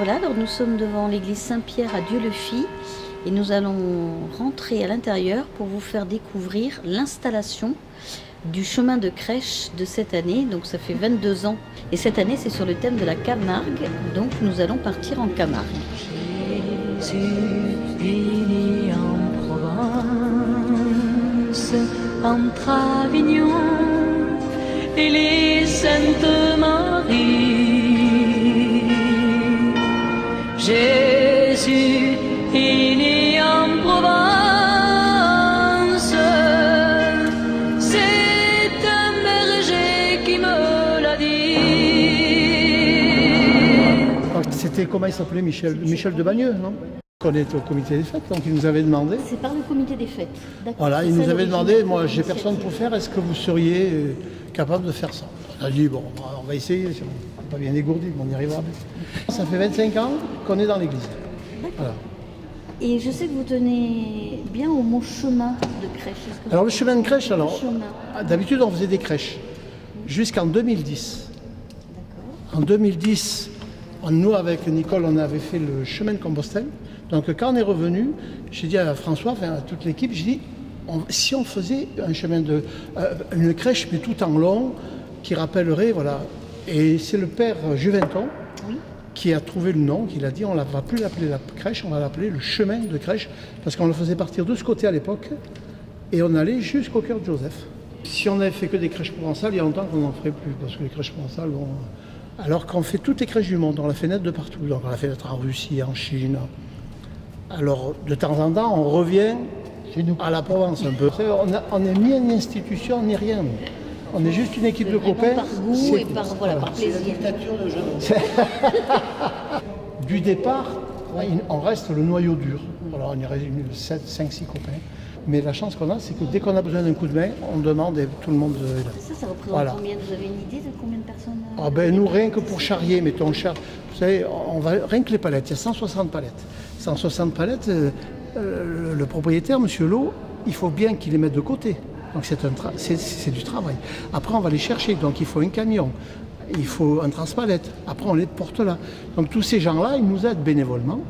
Voilà, alors nous sommes devant l'église Saint-Pierre à Dieu-le-Fit et nous allons rentrer à l'intérieur pour vous faire découvrir l'installation du chemin de crèche de cette année. Donc ça fait 22 ans et cette année c'est sur le thème de la Camargue, donc nous allons partir en Camargue. Jésus est né en Provence, entre Avignon et les Saintes Maries. Jésus est né en Provence, c'est un berger qui me l'a dit. C'était comment il s'appelait, Michel de Bagneux, non? On est au comité des fêtes, donc il nous avait demandé. C'est par le comité des fêtes, d'accord. Voilà, il nous avait demandé, moi j'ai personne pour faire, est-ce que vous seriez capable de faire ça? On a dit, bon, on va essayer, on n'est pas bien dégourdi, mais on y arrivera. Ça fait 25 ans qu'on est dans l'église. Voilà. Et je sais que vous tenez bien au mot chemin de crèche. Alors le chemin de crèche, alors, chemin. d'habitude on faisait des crèches, jusqu'en 2010. D'accord. En 2010, nous avec Nicole, on avait fait le chemin de Compostelle. Donc quand on est revenu, j'ai dit à François, enfin à toute l'équipe, j'ai dit, si on faisait un chemin de, une crèche, mais tout en long, qui rappellerait, voilà. Et c'est le père Juventon qui a trouvé le nom, qui l'a dit, on ne va plus l'appeler la crèche, on va l'appeler le chemin de crèche, parce qu'on le faisait partir de ce côté à l'époque, et on allait jusqu'au cœur de Joseph. Si on n'avait fait que des crèches provençales, il y a longtemps qu'on n'en ferait plus, parce que les crèches provençales, bon, alors qu'on fait toutes les crèches du monde, on l'a fait naître de partout, donc on l'a fait naître en Russie, en Chine. Alors, de temps en temps, on revient chez nous, à la Provence un peu. On n'est ni une institution, ni rien. On est juste une équipe de copains. Par goût et par, voilà, par plaisir. C'est la dictature de Genève. Du départ, on reste le noyau dur. Alors, on y reste 7, 5, 6 copains. Mais la chance qu'on a, c'est que dès qu'on a besoin d'un coup de main, on demande et tout le monde est là. Ça représente voilà. Combien? Vous avez une idée de combien de personnes? Ah ben, nous, rien que pour charrier, mettons, vous savez, rien que les palettes, il y a 160 palettes. 160 palettes, le propriétaire, M. Lowe, il faut bien qu'il les mette de côté. Donc c'est du travail. Après, on va les chercher, donc il faut un camion, il faut un transpalette. Après, on les porte là. Donc tous ces gens-là, ils nous aident bénévolement.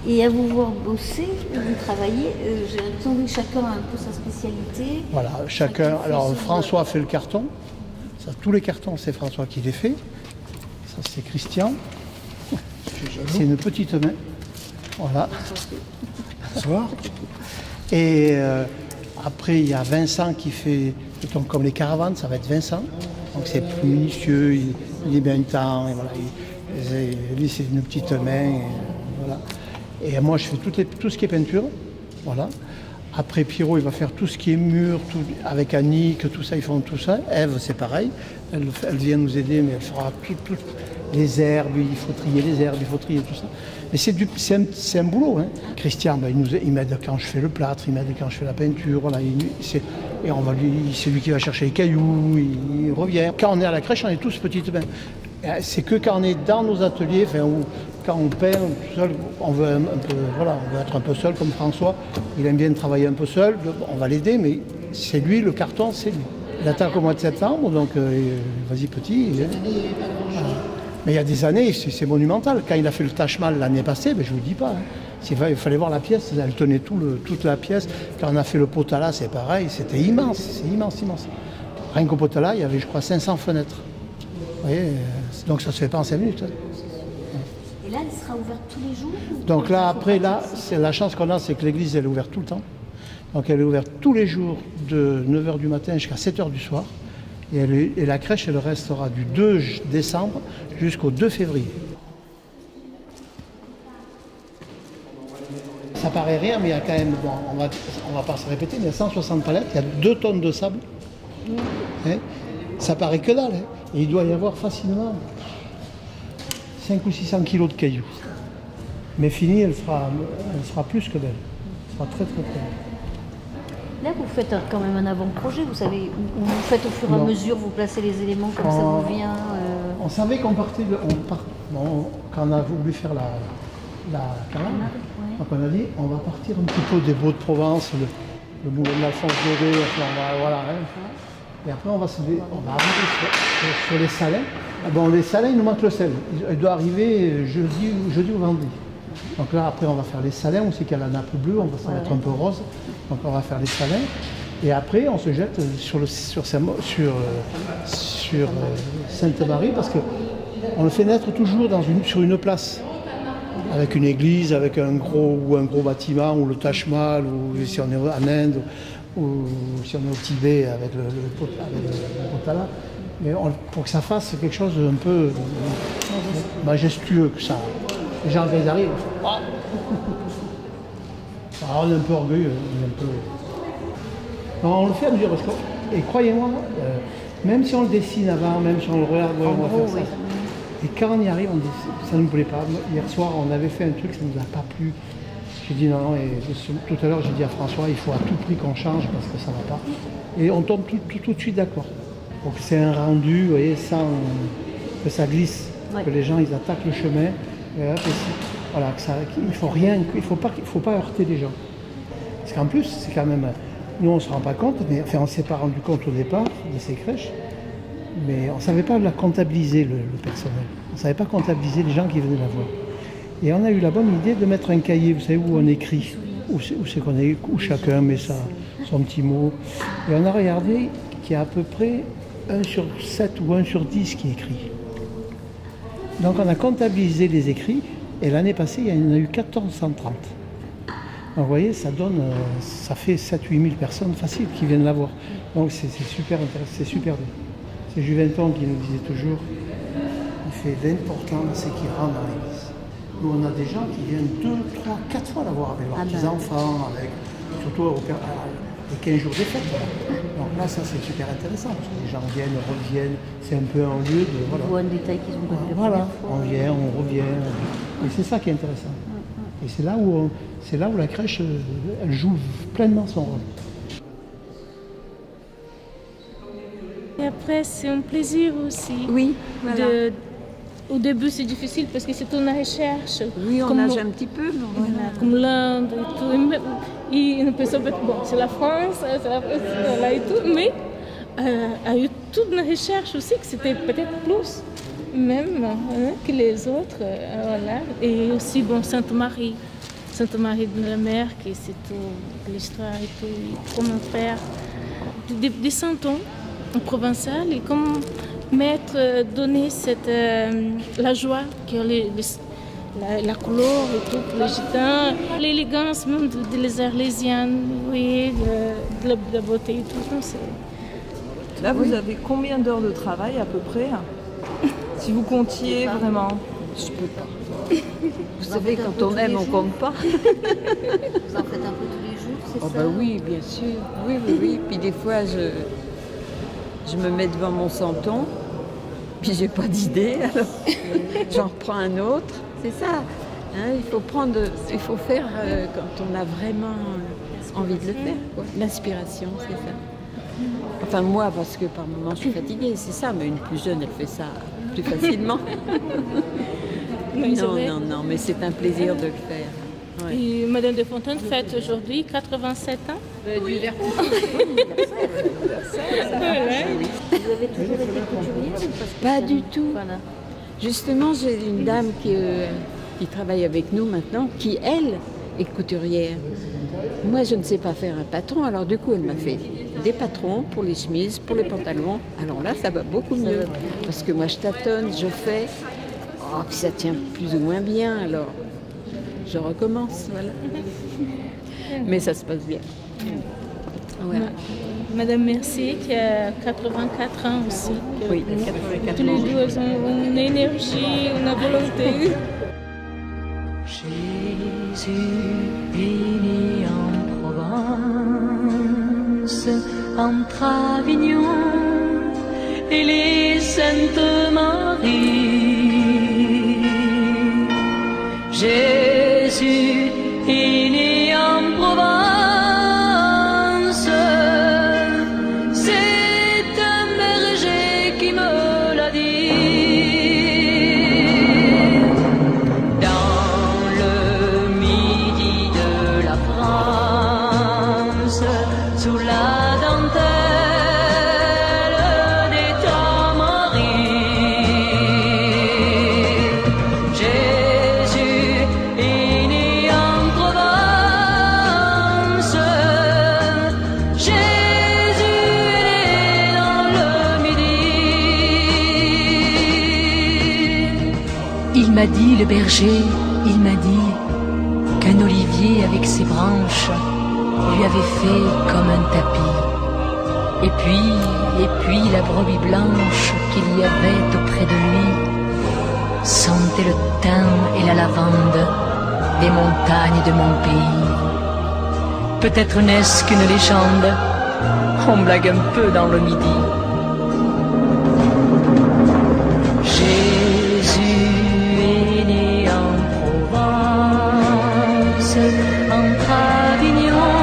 Et à vous voir bosser, vous travaillez, j'ai l'impression que chacun a un peu sa spécialité. Voilà, chacun. Alors François fait le carton. Ça, tous les cartons, c'est François qui les fait. Ça, c'est Christian. C'est une petite main. Voilà. Bonsoir. Et après, il y a Vincent qui fait, donc, comme les caravanes, ça va être Vincent. Donc c'est plus minutieux, il est bien temps. Et voilà, lui, c'est une petite main. Et, voilà. Et moi, je fais tout ce qui est peinture. Voilà. Après, Pierrot, il va faire tout ce qui est mur, avec Annick, tout ça, ils font tout ça. Ève, c'est pareil. Elle vient nous aider, mais elle fera toutes les herbes, il faut trier les herbes, il faut trier tout ça. Mais c'est un boulot. Hein. Christian, ben, il m'aide quand je fais le plâtre, il m'aide quand je fais la peinture. Voilà, c'est lui qui va chercher les cailloux, il revient. Quand on est à la crèche, on est tous petites mains. C'est que quand on est dans nos ateliers, enfin, quand on peint tout seul, on veut être un peu seul comme François. Il aime bien travailler un peu seul, on va l'aider, mais c'est lui, le carton, c'est lui. Il attaque au mois de septembre, donc vas-y petit. Mais il y a des années, c'est monumental. Quand il a fait le Taj-Mahal l'année passée, ben, je ne vous dis pas. Hein. Il fallait voir la pièce, elle tenait toute la pièce. Quand on a fait le Potala, c'est pareil, c'était immense, c'est immense, immense. Rien qu'au Potala, il y avait, je crois, 500 fenêtres. Vous voyez, donc ça ne se fait pas en 5 minutes. Hein. Et là, elle sera ouverte tous les jours? Donc là, après, là, c'est la chance qu'on a, c'est que l'église, elle est ouverte tout le temps. Donc elle est ouverte tous les jours de 9h du matin jusqu'à 7h du soir. Et la crèche, elle restera du 2 décembre jusqu'au 2 février. Ça paraît rien, mais il y a quand même, bon, on va pas se répéter, mais il y a 160 palettes, il y a 2 tonnes de sable. Hein, ça paraît que dalle. Hein, et il doit y avoir facilement 5 ou 600 kilos de cailloux. Mais fini, elle sera plus que belle. Elle sera très très très belle. Là, vous faites quand même un avant-projet, vous savez, où vous faites au fur et à mesure, vous placez les éléments comme ça vous vient. On savait qu'on partait quand on a voulu faire la Camargue, ouais. Donc on a dit, on va partir un petit peu des Baux de Provence, le moulin d'Alphonse Doré, enfin, voilà. Hein. Et après, on va arriver sur les salins. Ah bon, les salins, il nous manque le sel. Il doit arriver jeudi ou vendredi. Donc là, après, on va faire les salins. On sait qu'il y a la nappe bleue, on va s'en mettre un peu rose. Donc on va faire les salins. Et après, on se jette sur Sainte-Marie parce qu'on le fait naître toujours sur une place. Avec une église, avec un gros bâtiment, ou le Taj Mahal, ou si on est en Inde, ou si on est au Tibet avec le Potala. Mais pour que ça fasse quelque chose d'un peu majestueux que ça. Les gens, quand ils arrivent, alors on est un peu orgueilleux. Non, on le fait à mesure. Et croyez-moi, même si on le dessine avant, même si on le regarde, on va faire ça. Et quand on y arrive, on dit, ça ne nous plaît pas. Hier soir, on avait fait un truc, ça ne nous a pas plu. J'ai dit non, et tout à l'heure, j'ai dit à François, il faut à tout prix qu'on change parce que ça ne va pas. Et on tombe tout de suite d'accord. Donc c'est un rendu, vous voyez, sans que ça glisse, que les gens ils attaquent le chemin. Et hop, voilà, il faut rien, il faut pas heurter les gens. Parce qu'en plus, c'est quand même, nous on ne se rend pas compte, mais enfin on ne s'est pas rendu compte au départ de ces crèches. Mais on ne savait pas la comptabiliser, le personnel. On ne savait pas comptabiliser les gens qui venaient la voir. Et on a eu la bonne idée de mettre un cahier, vous savez, où on écrit, où chacun met son petit mot. Et on a regardé qu'il y a à peu près 1 sur 7 ou 1 sur 10 qui écrit. Donc on a comptabilisé les écrits, et l'année passée, il y en a eu 1430. Donc vous voyez, ça fait 7-8 000 personnes faciles qui viennent la voir. Donc c'est super intéressant, c'est super bien. C'est Juventon qui nous disait toujours, il fait l'important, c'est qu'il rentre dans l'église. Nous, on a des gens qui viennent 2, 3, 4 fois la voir avec leurs petits-enfants, surtout les 15 jours des fêtes. Donc là, ça c'est super intéressant, parce que les gens viennent, reviennent, c'est un peu un lieu de... Voilà. On voit un détail qu'ils ont connu la première fois. On vient, on revient, et c'est ça qui est intéressant. Et c'est là où la crèche, elle joue pleinement son rôle. Et après, c'est un plaisir aussi. Oui, voilà. Au début, c'est difficile parce que c'est une recherche. Oui, on nage un petit peu. Mais voilà, comme l'Inde et tout. Et une personne, bon, c'est la France, là et tout, mais a eu toute une recherche aussi que c'était peut-être plus même que les autres. Voilà. Et aussi, bon, Sainte-Marie de la Mer, qui c'est tout l'histoire et tout, et comment faire des santons provençal et comment donner la joie que la couleur et tout pour les gitans, l'élégance même des Arlésiennes, oui, de la beauté et tout. Là, vous avez combien d'heures de travail à peu près? Si vous comptiez vraiment? Je peux pas. Vous savez, quand on aime, on compte pas. Vous en faites un peu tous les jours, c'est ça? Bah oui, bien sûr. Oui. Puis des fois, je me mets devant mon santon, puis j'ai pas d'idée, alors j'en reprends un autre. C'est ça. Hein, il faut faire quand on a vraiment envie de le faire. L'inspiration, c'est ça. Enfin moi, parce que par moments je suis fatiguée, c'est ça, mais une plus jeune, elle fait ça plus facilement. Non, mais c'est un plaisir de le faire. Ouais. Et Madame de Fontaine fête aujourd'hui 87 ans. Du vertige. Vous avez toujours été couturière? Pas du tout. Voilà. Justement, j'ai une dame qui travaille avec nous maintenant, qui, elle, est couturière. Moi, je ne sais pas faire un patron, alors du coup, elle m'a fait des patrons pour les chemises, pour les pantalons. Alors là, ça va beaucoup mieux. Parce que moi, je tâtonne, je fais, puis ça tient plus ou moins bien, alors je recommence, voilà. Mais ça se passe bien. Voilà. Madame Mercier, qui a 84 ans aussi. Oui, 84 ans. Tous les deux, elles ont une énergie, une volonté. Jésus est né en Provence, entre Avignon et les Saintes Maries. Jésus est né en Provence, c'est un berger qui me l'a dit. Dans le midi de la France, sous la dentelle m'a dit, le berger, il m'a dit qu'un olivier avec ses branches lui avait fait comme un tapis. Et puis la brebis blanche qu'il y avait auprès de lui sentait le thym et la lavande des montagnes de mon pays. Peut-être n'est-ce qu'une légende, on blague un peu dans le midi. Jésus est né en Provence, entre Avignon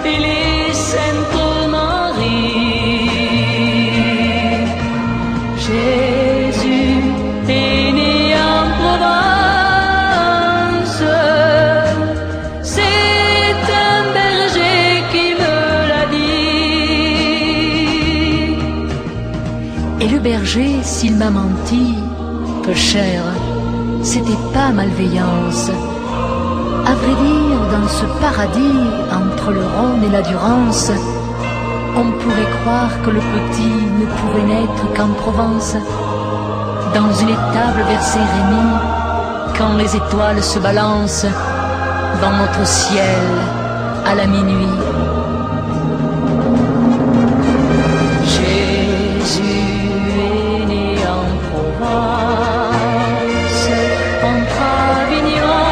et les Saintes Maries. Jésus est né en Provence, c'est un berger qui me l'a dit. Et le berger, s'il m'a menti, peu cher, c'était pas malveillance. À vrai dire, dans ce paradis, entre le Rhône et la Durance, on pourrait croire que le petit ne pouvait naître qu'en Provence, dans une étable vers Saint-Rémy, quand les étoiles se balancent dans notre ciel à la minuit. Jésus est né en Provence, entre Avignon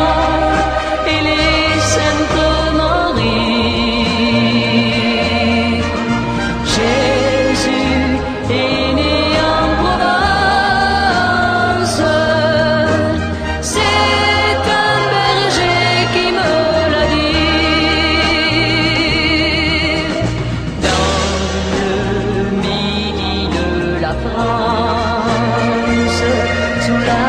et les Saintes Maries. Jésus est né en Provence, c'est un berger qui me l'a dit. Dans le midi de la France, sous la